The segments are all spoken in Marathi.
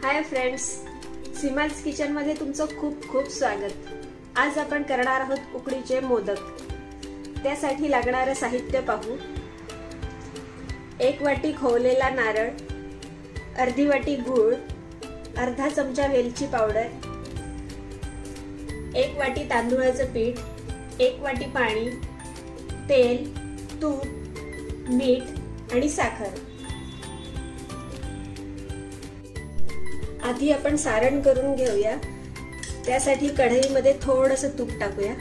हाय फ्रेंड्स, सीमाज किचन मध्ये तुमचं खूप खूप स्वागत। आज आपण करणार आहोत उकडीचे मोदक। त्यासाठी लागणारे साहित्य पाहू। 1 वाटी खोवलेला नारळ, अर्धी वाटी गूळ, अर्धा चमचा वेलची पावडर, 1 वाटी तांदूळाचं पीठ, 1 वाटी पाणी, तेल, तूप, मीठ आणि साखर। आधी आपण सारण करून घेऊया। त्यासाठी कढईमध्ये थोडंसं तूप टाकूया।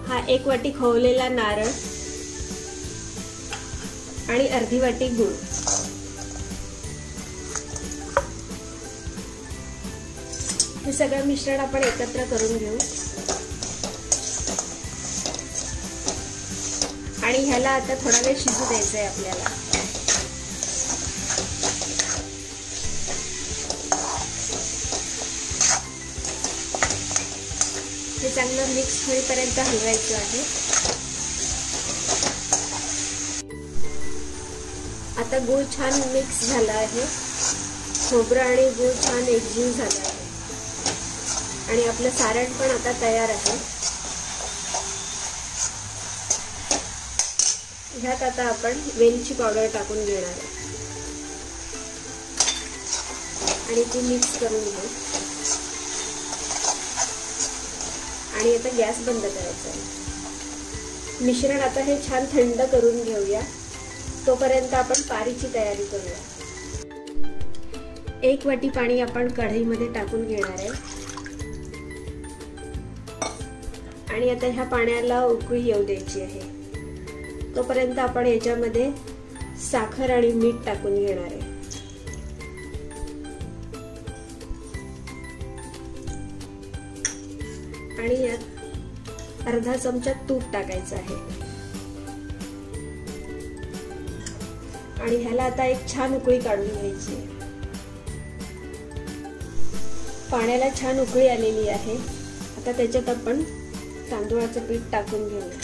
हा 1 वाटी खोवलेला नारळ आणि अर्धी वाटी गूळ। हे सगळं मिश्रण आपण एकत्र करून घेऊ आणि ह्याला आता थोडा वेळ शिजू द्यायचं आहे आपल्याला। हे चांगलं मिक्स होईपर्यंत हलवायचं आहे। आता गूळ छान मिक्स झाला आहे, खोबरं आणि गूळ छान एकजीव झाला आहे आणि आपलं सारण पण आता तयार आहे। ह्यात आता आपण वेलची पावडर टाकून घेणार आहे आणि ती मिक्स करून घेऊ आणि आता गॅस बंद करायचा आहे। मिश्रण आता हे छान थंड करून घेऊया। तोपर्यंत आपण पारीची तयारी करूया। 1 वाटी पाणी आपण कढईमध्ये टाकून घेणार आहे आणि आता ह्या पाण्याला उकळी येऊ द्यायची आहे। तोपर्यंत आपण याच्यामध्ये साखर आणि मीठ टाकून घेणार आहे आणि यात अर्धा चमचा तूप टाकायचं आहे आणि ह्याला आता एक छान उकळी काढून घ्यायची आहे। पाण्याला छान उकळी आलेली आहे। आता त्याच्यात आपण तांदूळाचं पीठ टाकून घेऊया।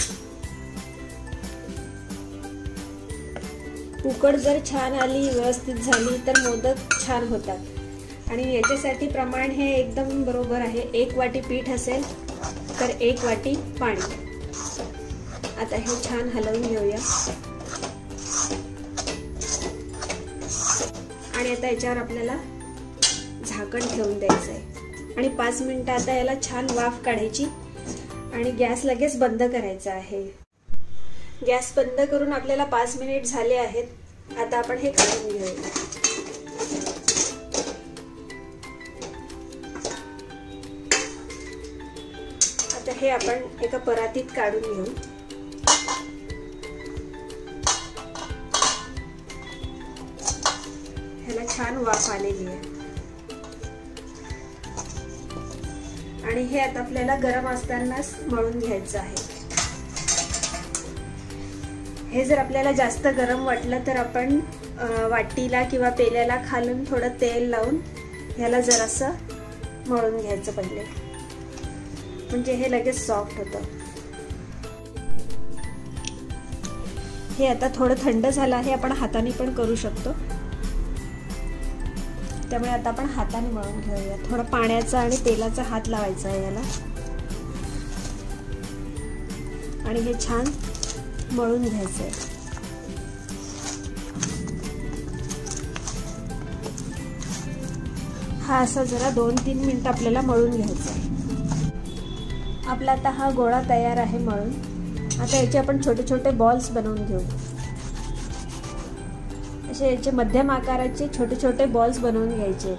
उकड जर छान आली, व्यवस्थित झाली तर मोदक छान होतात आणि याच्यासाठी प्रमाण हे एकदम बरोबर आहे। 1 वाटी पीठ असेल तर 1 वाटी पाणी। आता हे छान हलवून घेऊया आणि आता याच्यावर आपल्याला झाकण ठेवून द्यायचं आहे आणि 5 मिनिटं आता याला छान वाफ काढायची आणि गॅस लगेच बंद करायचा आहे। गॅस बंद करून आपल्याला 5 मिनिट झाले आहेत। आता आपण हे काढून घेऊया। आता हे आपण एका परातीत काढून घेऊ। ह्याला छान वाफ आलेली आहे आणि हे आता आपल्याला गरम असतानाच मळून घ्यायचं आहे। हे जर आपल्याला जास्त गरम वाटलं तर आपण वाटीला किंवा पेल्याला खालून थोडं तेल लावून ह्याला जरासं मळून घ्यायचं पहिले, म्हणजे हे लगेच सॉफ्ट होतं। हे आता थोडं थंड झालं आहे, आपण हाताने पण करू शकतो। त्यामुळे आता आपण हाताने मळून घेऊया। थोडं पाण्याचा आणि तेलाचा हात लावायचा आहे याला आणि हे छान मळून घ्यायचं आहे। हा असा जरा 2-3 मिनिटं आपल्याला मळून घ्यायचा आहे। आपला आता हा गोळा तयार आहे मळून। आता याचे आपण छोटे छोटे बॉल्स बनवून घेऊ। असे याचे मध्यम आकाराचे छोटे छोटे बॉल्स बनवून घ्यायचे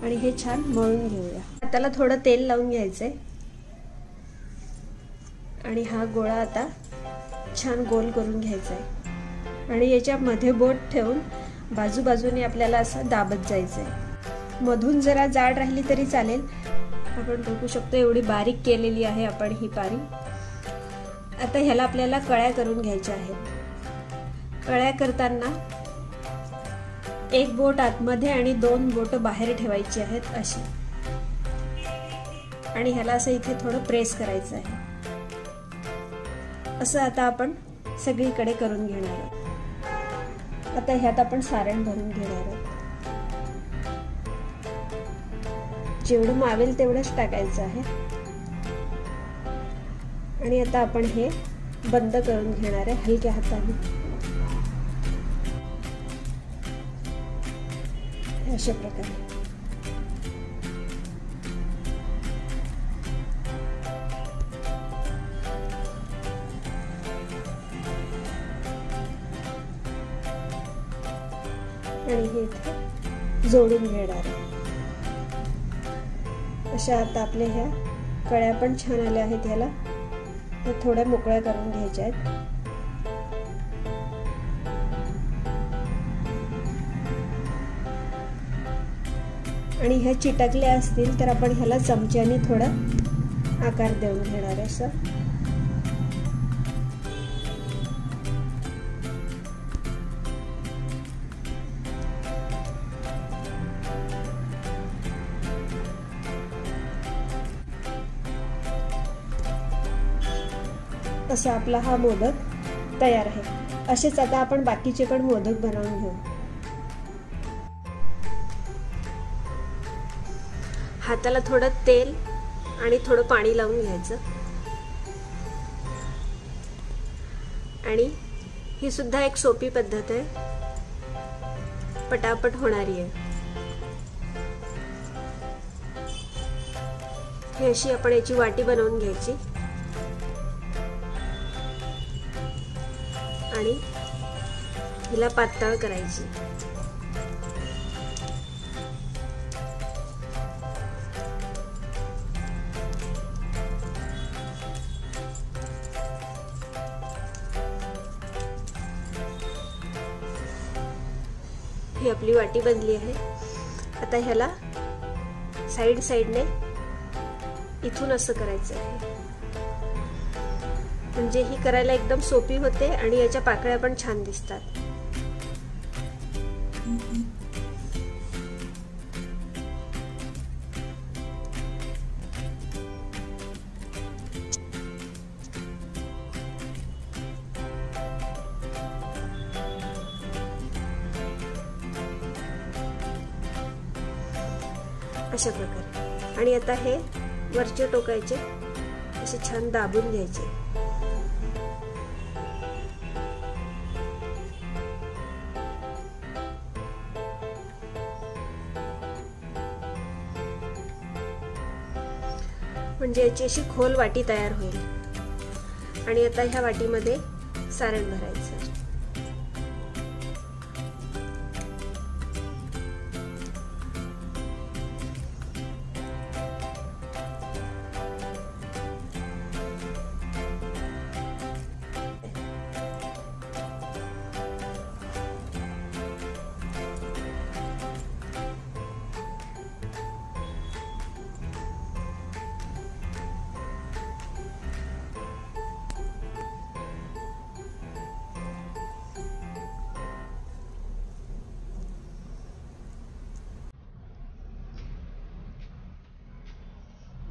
आणि हे छान मळून घेऊया। त्याला थोडं तेल लावून घ्यायचंय आणि हा गोळा आता छान गोल करून घ्यायचा आहे आणि याच्या मध्ये बोट ठेवून बाजूबाजूने आपल्याला असं दाबत जायचंय। मधून जरा जाड राहिली तरी चालेल, आपण बघू शकतो एवढी बारीक केलेली आहे आपण ही पारी। आता ह्याला आपल्याला कळ्या करून घ्यायच्या आहेत। कळ्या करताना 1 बोट आतमध्ये आणि 2 बोट बाहेर ठेवायची आहेत अशी आणि ह्याला असं इथे थोडं प्रेस करायचं आहे। असं आता आपण सगळीकडे करून घेणार आहोत। आता ह्यात आपण सारण भरून घेणार आहोत। जेवढं मावेल तेवढंच टाकायचं आहे आणि आता आपण हे बंद करून घेणार आहे हलक्या हाताने। अशा प्रकारे आणि हे इथे जोडून घेणार आहे। अशा आता आपल्या ह्या कळ्या पण छान आल्या आहेत। ह्याला थोड्या मोकळ्या करून घ्यायच्या आहेत। आणि ह्या चिटकल्या असतील तर आपण ह्याला चमच्याने थोडा आकार देऊन घेणार आहे। असा आपला हा मोदक तयार आहे। असेच आता आपण बाकीचे पण मोदक बनवून घेऊ। हाताला थोडं तेल आणि थोडं पाणी लावून घ्यायचं आणि ही सुद्धा एक सोपी पद्धत आहे, पटापट होणारी आहे। ही अशी आपण याची वाटी बनवून घ्यायची आणि हिला पातळ करायची। ही आपली वाटी बनली आहे। आता ह्याला साइडने इथून असं करायचं आहे, म्हणजे ही करायला एकदम सोपी होते आणि याच्या पाकळ्या पण छान दिसतात। अशा प्रकारे आणि आता हे वरचे टोकायचे असे छान दाबून घ्यायचे। म्हणजे याची अशी खोल वाटी तयार होईल आणि आता ह्या वाटीमध्ये सारण भरायचं।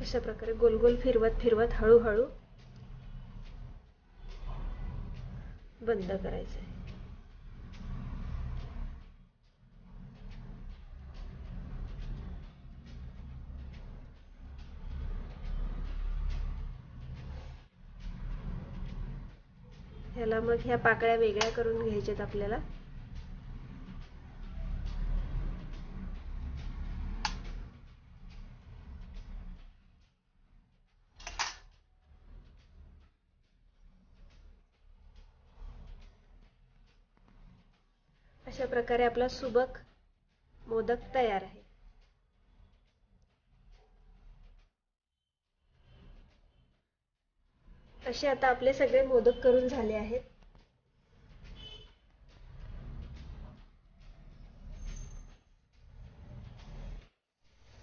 अशा प्रकारे गोल गोल फिरवत हळूहळू बंद करायचं। ह्याला मग ह्या पाकळ्या वेगळ्या करून घ्यायच्यात आपल्याला। अशा प्रकारे आपला सुबक मोदक तयार आहे। असे आता आपले सगळे मोदक करून झाले आहेत।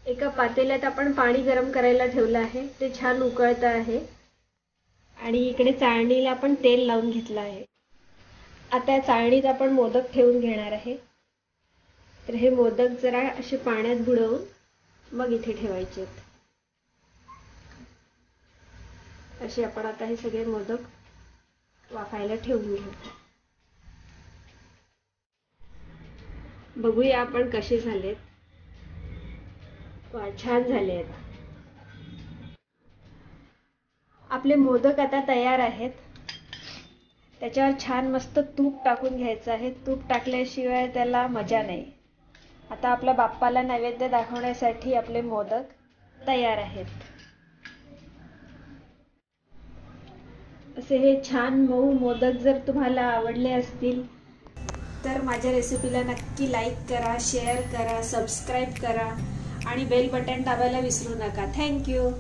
एका पातेल्यात आपण पाणी गरम करायला ठेवलं आहे, ते छान उकळत आहे आणि इकडे चाळणीला आपण तेल लावून घेतलं आहे। आता चाळणीत आपण मोदक ठेवून घेणार आहे। तर हे मोदक जरा असे पाण्यात बुडवून मग इथे ठेवायचे आहेत। असे आपण आता हे सगळे मोदक वाफायला ठेवून घेऊ. बघूया आपण कसे झालेत. छान झाले आहेत. आपले मोदक आता तयार आहेत. त्याच्यावर छान मस्त तूप टाकून घ्यायचं आहे. तूप टाकल्याशिवाय त्याला मजा नाही. आता आपल्या बाप्पाला नैवेद्य दाखवण्यासाठी आपले मोदक तयार आहेत. असे हे छान मऊ मोदक जर तुम्हाला आवडले असतील तर माझ्या रेसिपीला नक्की लाईक करा, शेअर करा, सबस्क्राईब करा आणि बेल बटन दाबायला विसरू नका. थँक्यू.